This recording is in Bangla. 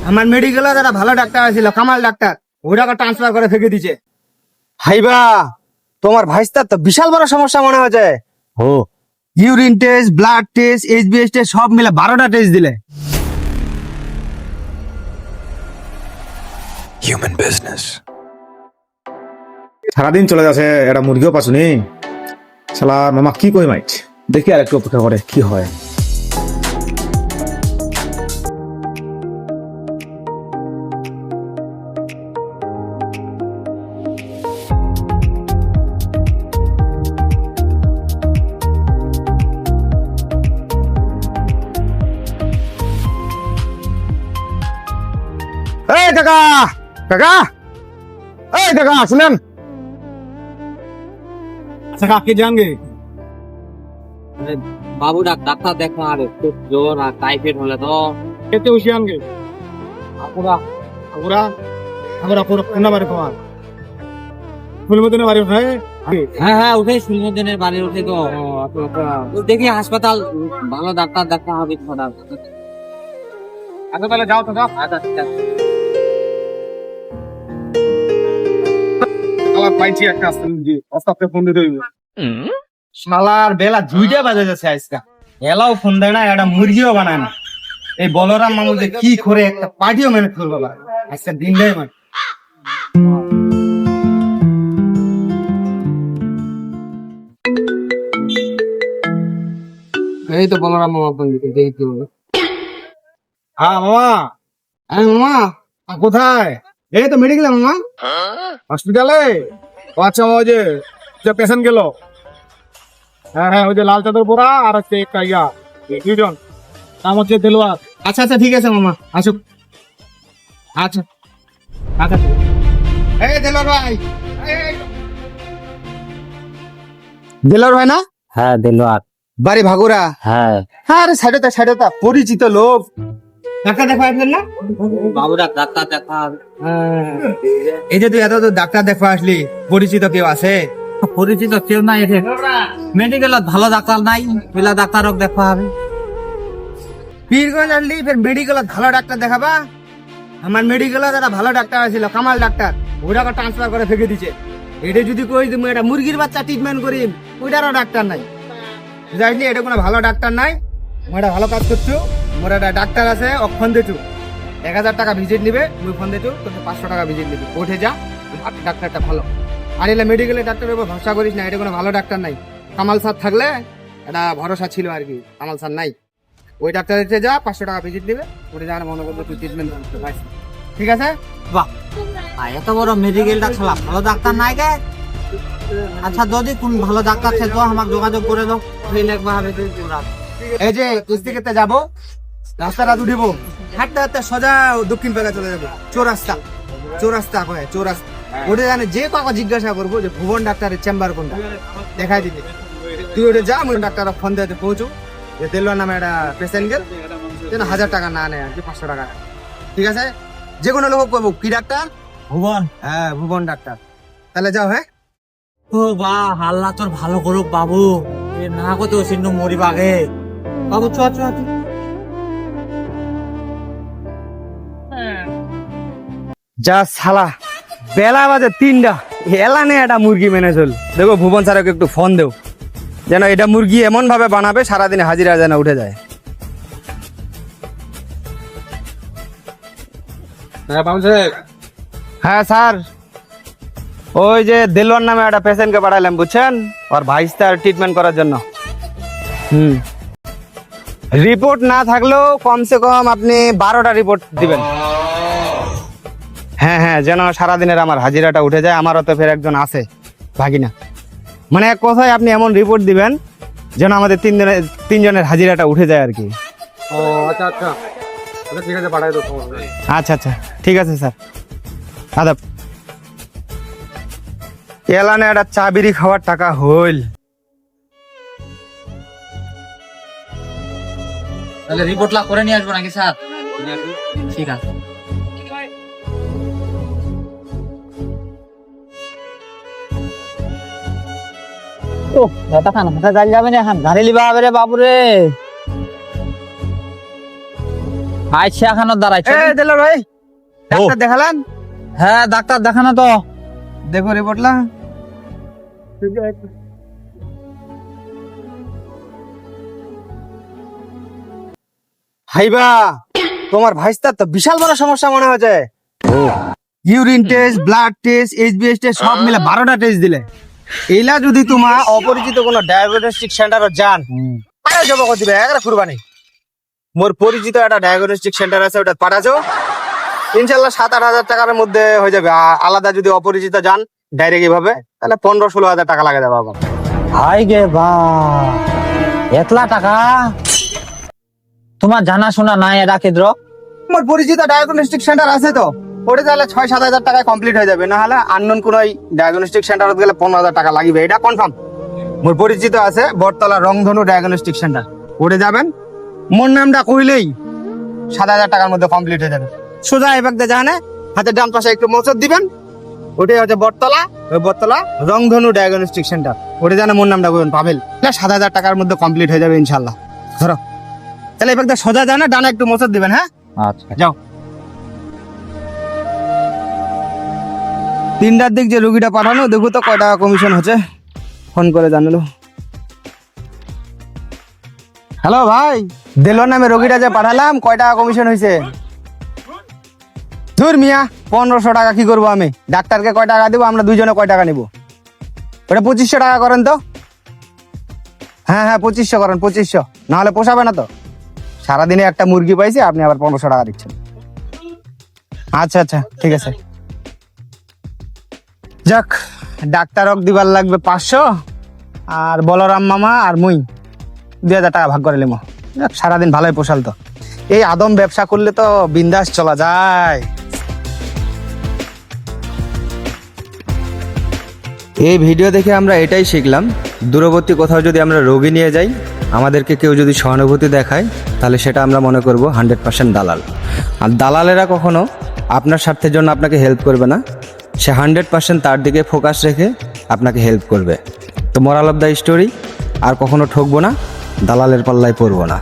আমার মেডিকেলে যারা ভালো ডাক্তার ছিল, কামাল ডাক্তার, ওটাকে ট্রান্সফার করে ফেঁকে দিছে। হাইবা, তোমার ভাইস্তার তো বিশাল বড় সমস্যা মনে হচ্ছে। ও, urine test, blood test, HBS test সব মিলে 12টা টেস্ট দিলে। Human business. সারাদিন চলে যাচ্ছে, একটা মুরগিও পাচ্ছি। শালা মামা কি কই মাইট, দেখি আর একটু অপেক্ষা করে কি হয়। এই কাকা, কাকা, এই কাকা শুনেন। আচ্ছা কাকে জানগে? বাবু ডাক্তার দেখো, আর খুব জ্বর আর টাইফয়েড হলে তো কেতে উশিয়ানগে? আপুরা আপুরা আমরা পুরো কোন বারে তোমার ফুলমদনের বাড়ি উঠে? হ্যাঁ হ্যাঁ উঠে সুলমুদ্দিনের বাড়ি উঠে তো দেখি হাসপাতাল ভালো ডাক্তার দেখা হবে। আচ্ছা তাহলে যাও তো, যাও। আচ্ছা ঠিক আছে। আবার পাইছি একটা অস্তাতে ফোন দিতে হইবে। শালার বেলা 2টা বাজে যাচ্ছে আজকা, এলাও ফোন দেয় না, একটা মুরগিও বানায় না। এই বলরাম মামু যে কি করে একটা পার্টিও ম্যানেজ করবো না, আজকে দিনটাই মানে। এই তো বলরাম মামা ফোন দিতে দেখি কি হবে। হ্যাঁ মামা, হ্যাঁ মামা, কোথায়? এই তো মেডিকেলে মামা, হসপিটালে। ও আচ্ছা মামা, ওই যে পেশেন্ট গেল। হ্যাঁ হ্যাঁ, ওই যে লাল চাদর পরা আর হচ্ছে একটা ইয়া, দুজন, নাম হচ্ছে দেলোয়ার। আচ্ছা আচ্ছা ঠিক আছে মামা, আসুক। আচ্ছা আচ্ছা, এই দেলোয়ার ভাই, দেলোয়ার ভাই না? হ্যাঁ দিলওয়ার। বাড়ি ভাগুরা? হ্যাঁ আরে সাইডটা পরিচিত লোক। ডাক্তার দেখা আসলেন না? বাবু ডাক্তার দেখা হবে। এই যে তুই এত তো ডাক্তার দেখা আসলি, পরিচিত কেউ আছে? পরিচিত কেউ নাই এখানে, মেডিকেলত ভালো ডাক্তার নাই, পেলা ডাক্তারক দেখা হবে। পীরগঞ্জ আসলি ফের মেডিকেলত ভালো ডাক্তার দেখাবা? আমার মেডিকেলে যারা ভালো ডাক্তার ছিল, কামাল ডাক্তার, ওটাকে ট্রান্সফার করে ফেঁকে দিছে। এটা যদি কই তুমি এটা মুরগির বাচ্চা ট্রিটমেন্ট করি, ওইটারও ডাক্তার নাই। বুঝাইলি, এটা কোনো ভালো ডাক্তার নাই। মোটা ভালো কাজ করছো, মোর একটা ডাক্তার আছে, ও ফোন দিছু, 1000 টাকা ভিজিট নিবে, তুমি ফোন দিছু, তোকে 500 টাকা ভিজিট নিবে। উঠে যা, ডাক্তারটা ভালো। আর এলে মেডিকেলের ডাক্তারের উপর ভরসা করিস না, এটা কোনো ভালো ডাক্তার নাই। কামাল স্যার থাকলে এটা ভরসা ছিল আর কি, কামাল স্যার নাই। ওই ডাক্তারের কাছে যা, 500 টাকা ভিজিট দিবে, ওটা যা মনে করবো তুই ট্রিটমেন্ট করতে পারিস। ঠিক আছে? বাহ, এত বড় মেডিকেলটা খেলা, ভালো ডাক্তার নাই গে? আচ্ছা যদি কোন ভালো ডাক্তার থাকতো আমাকে যোগাযোগ করে দাও, লিখবা হবে। এই যে কুস্তিকেতে যাবো, রাস্তাটা উঠিব, হাঁটতে হাঁটতে সোজা দক্ষিণ পাড়া চলে যাবো। চৌরাস্তা, চৌরাস্তা কয়ে চৌরাস্তা, ওটা জানে যে কাউকে জিজ্ঞাসা করবো যে ভুবন ডাক্তারের চেম্বার কোনটা, দেখাই দিবি। তুই ওটা যা, আমি ডাক্তার ফোন দিয়ে পৌঁছু যে দেলোয়ার নামে একটা পেশেন্ট গেল, যেন 1000 টাকা না নেয় আর কি, 500 টাকা। ঠিক আছে? যে কোনো লোক পাবো। কি ডাক্তার? ভুবন। হ্যাঁ ভুবন ডাক্তার। তাহলে যাও। হ্যাঁ ও বা, হাল্লা তোর ভালো করুক বাবু, এ না কত সিন্ধু মরিব আগে। বাবু চ চ চ। যা শালা, বেলা বাজে 3টা, এলা নে একটা মুরগি মেনে চল। দেখো ভুবন স্যারকে একটু ফোন দেও, যেন এটা মুরগি এমন ভাবে বানাবে সারাদিনে হাজিরা যেন উঠে যায়। হ্যাঁ স্যার, ওই যে দেলোয়ার নামে একটা পেশেন্টকে পাঠালাম, বুঝছেন, ওর ভাইস্তার ট্রিটমেন্ট করার জন্য। রিপোর্ট না থাকলেও কমসে কম আপনি 12টা রিপোর্ট দিবেন। হ্যাঁ হ্যাঁ, যেন সারাদিনের আমার হাজিরাটা উঠে যায়। আমারও তো ফের একজন আছে ভাগিনা, মানে এক কথায় আপনি এমন রিপোর্ট দিবেন যেন আমাদের তিনজনের হাজিরাটা উঠে যায় আর কি। ও আচ্ছা আচ্ছা, ঠিক আছে, পাঠাই দেবো। আচ্ছা আচ্ছা ঠিক আছে স্যার, আদাব। এলানে একটা চা বিড়ি খাওয়ার টাকা হইল। তাহলে রিপোর্ট লাভ করে নিয়ে আসবো নাকি স্যার? ঠিক আছে। ও দাদা খান হাতে যাই যাবে না, এখন গাড়ি লিবা হবে রে বাবু রে। আচ্ছা এখনো দাঁড়াইছে এই দিল ভাই ডাক্তার দেখালেন? হ্যাঁ ডাক্তার দেখানো তো দেখো রিপোর্টলা। হাইবা তোমার ভাইস্তার তো বিশাল বড় সমস্যা মনে হচ্ছে। Urine test, blood test, HBS test সব মিলে 12টা টেস্ট দিলে। এইলা যদি তোমার অপরিচিত কোনো ডায়াগনস্টিক সেন্টারও যান, আরে যাবো কত দিবে একটা কুরবানি। মোর পরিচিত একটা ডায়াগনস্টিক সেন্টার আছে, ওটা পাঠাছো ইনশাল্লাহ 7-8 হাজার টাকার মধ্যে হয়ে যাবে। আলাদা যদি অপরিচিত যান ডাইরেক্ট এইভাবে, তাহলে 15-16 হাজার টাকা লাগে যাবে আবার। হাই গে বা এতলা টাকা তোমার জানাশোনা নাই এরা কেদ্র? আমার পরিচিত ডায়াগনস্টিক সেন্টার আছে তো, ওটা তাহলে 6-7 হাজার টাকায় কমপ্লিট হয়ে যাবে। না হলে আননোন কোন ডায়াগনস্টিক সেন্টার গেলে 15 হাজার টাকা লাগবে, এটা কনফার্ম। মোর পরিচিত আছে বটতলা রংধনু ডায়াগনস্টিক সেন্টার, ওটা যাবেন। মোর নামটা কইলেই 7 হাজার টাকার মধ্যে কমপ্লিট হয়ে যাবে। সোজা এবার জানে হাতের ডান পাশে একটু মচত দিবেন, ওটাই হচ্ছে বটতলা। ওই বটতলা রংধনু ডায়াগনস্টিক সেন্টার, ওটা জানে মোর নামটা কইবেন পাবেল। 7 হাজার টাকার মধ্যে কমপ্লিট হয়ে যাবে ইনশাল্লাহ। ধরো তাহলে এবার সোজা জানে ডানে একটু মচত দিবেন। হ্যাঁ আচ্ছা যাও। 3টার দিক যে রুগীটা পাঠানো, দেখো তো কয় টাকা কমিশন হচ্ছে, ফোন করে জানালো। হ্যালো ভাই, দেলোয়ার নামে রোগীটা যে পাঠালাম, কয় টাকা কমিশন হয়েছে? ধুর মিয়া, 1500 টাকা কি করবো আমি? ডাক্তারকে কয় টাকা দেবো, আমরা দুইজনে কয় টাকা নিবো? ওটা 2500 টাকা করেন তো। হ্যাঁ 2500 করেন, 2500 না হলে পোষাবে না তো। সারাদিনে একটা মুরগি পাইছি, আপনি আবার 1500 টাকা দিচ্ছেন। আচ্ছা ঠিক আছে। যাক, ডাক্তারক দিবার লাগবে 500, আর বলরাম মামা আর মুই 2000 টাকা ভাগ করে নিবো। সারাদিন ভালোই পোষাল তো। এই আদম ব্যবসা করলে তো বিন্দাস চলা যায়। এই ভিডিও দেখে আমরা এটাই শিখলাম, দূরবর্তী কোথাও যদি আমরা রোগী নিয়ে যাই, আমাদেরকে কেউ যদি সহানুভূতি দেখায়, তাহলে সেটা আমরা মনে করব 100% দালাল। আর দালালেরা কখনো আপনার স্বার্থের জন্য আপনাকে হেল্প করবে না, সে 100% তার দিকে ফোকাস রেখে আপনাকে হেল্প করবে। তো মোরাল অফ দ্য স্টোরি, আর কখনো ঠকবো না, দালালের পাল্লায় পড়বো না।